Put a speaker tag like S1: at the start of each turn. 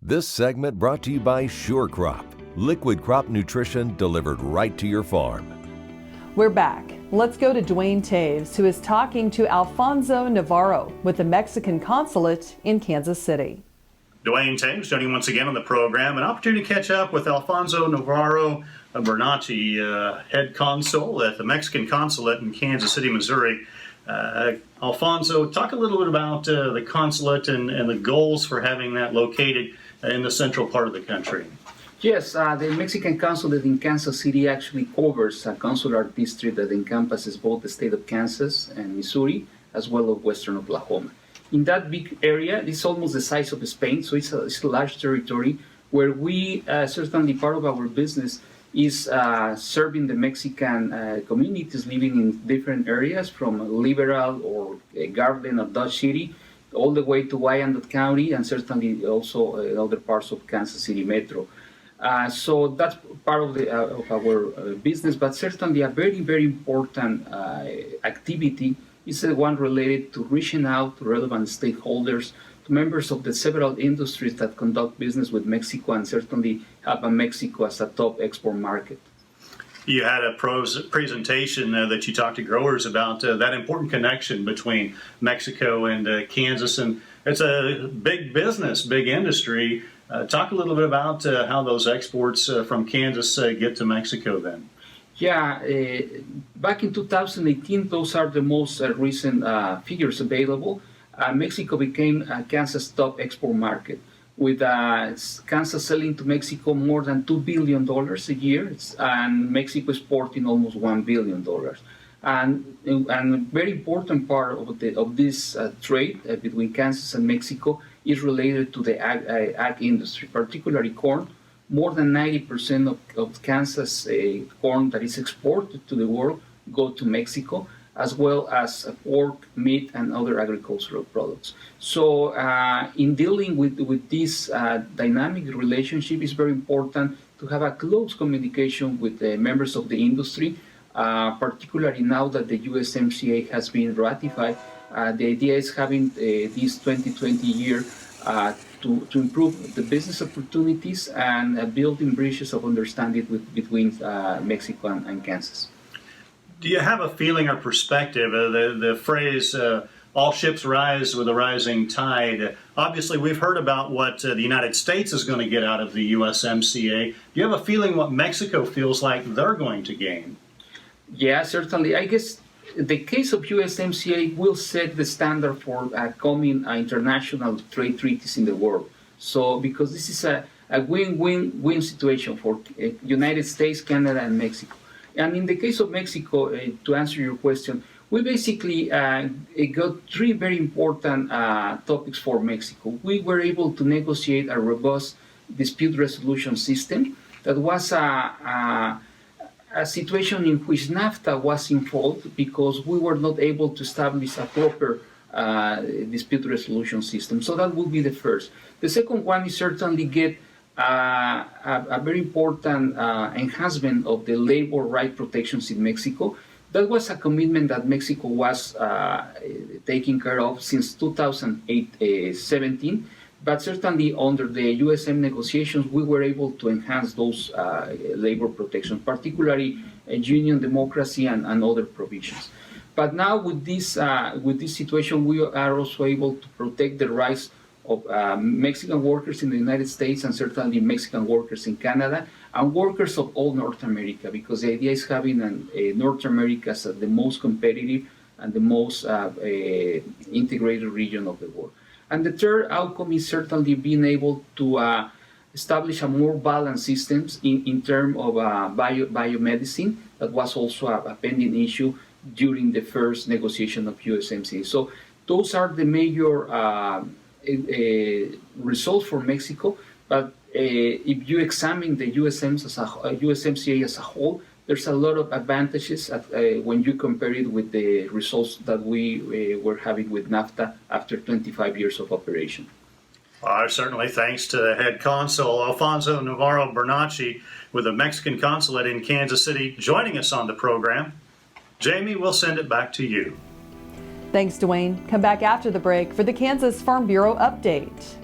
S1: This segment brought to you by Sure Crop, liquid crop nutrition delivered right to your farm.
S2: We're back. Let's go to Duane Toews, who is talking to Alfonzo Navarro with the Mexican consulate in Kansas City.
S3: Duane Toews joining once again on the program. An opportunity to catch up with Alfonzo Navarro Bernacci, head consul at the Mexican consulate in Kansas City, Missouri. Alfonso, talk a little bit about the consulate and the goals for having that located in the central part of the country.
S4: Yes, the Mexican consulate in Kansas City actually covers a consular district that encompasses both the state of Kansas and Missouri, as well as western Oklahoma. In that big area, it's almost the size of Spain, so it's a large territory where we, certainly part of our business is serving the Mexican communities living in different areas, from Liberal or Garden or Dodge City, all the way to Wyandotte County, and certainly also in other parts of Kansas City Metro. So that's part of our business, but certainly a very, very important activity is the one related to reaching out to relevant stakeholders, to members of the several industries that conduct business with Mexico, and certainly have Mexico as a top export market.
S3: You had a presentation that you talked to growers about that important connection between Mexico and Kansas, and it's a big business, big industry. Talk a little bit about how those exports from Kansas get to Mexico then.
S4: Yeah, back in 2018, those are the most recent figures available. Mexico became Kansas' top export market, with Kansas selling to Mexico more than $2 billion a year, and Mexico exporting almost $1 billion. And a very important part of this trade between Kansas and Mexico is related to the ag industry, particularly corn. More than 90% of Kansas corn that is exported to the world go to Mexico, as well as pork, meat, and other agricultural products. So in dealing with this dynamic relationship, it's very important to have a close communication with the members of the industry, particularly now that the USMCA has been ratified. The idea is having this 2020 year to improve the business opportunities and building bridges of understanding between Mexico and Kansas.
S3: Do you have a feeling or perspective, the phrase, all ships rise with a rising tide? Obviously, we've heard about what the United States is going to get out of the USMCA. Do you have a feeling what Mexico feels like they're going to gain?
S4: Yeah, certainly. I guess the case of USMCA will set the standard for coming international trade treaties in the world. So, because this is a win-win-win situation for United States, Canada, and Mexico. And in the case of Mexico, to answer your question, we basically got three very important topics for Mexico. We were able to negotiate a robust dispute resolution system that was a situation in which NAFTA was involved because we were not able to establish a proper dispute resolution system. So that would be the first. The second one is certainly get a very important enhancement of the labor right protections in Mexico. That was a commitment that Mexico was taking care of since 2017, but certainly under the USM negotiations, we were able to enhance those labor protections, particularly union democracy and other provisions. But now with this situation, we are also able to protect the rights of Mexican workers in the United States, and certainly Mexican workers in Canada, and workers of all North America, because the idea is having North America as the most competitive and the most integrated region of the world. And the third outcome is certainly being able to establish a more balanced systems in terms of biomedicine. That was also a pending issue during the first negotiation of USMCA. So those are the major results for Mexico, but if you examine the USMCA as a whole, there's a lot of advantages when you compare it with the results that we were having with NAFTA after 25 years of operation.
S3: Certainly thanks to Head Consul Alfonzo Navarro Bernacci with the Mexican Consulate in Kansas City joining us on the program. Jamie, we'll send it back to you.
S2: Thanks, Duane. Come back after the break for the Kansas Farm Bureau update.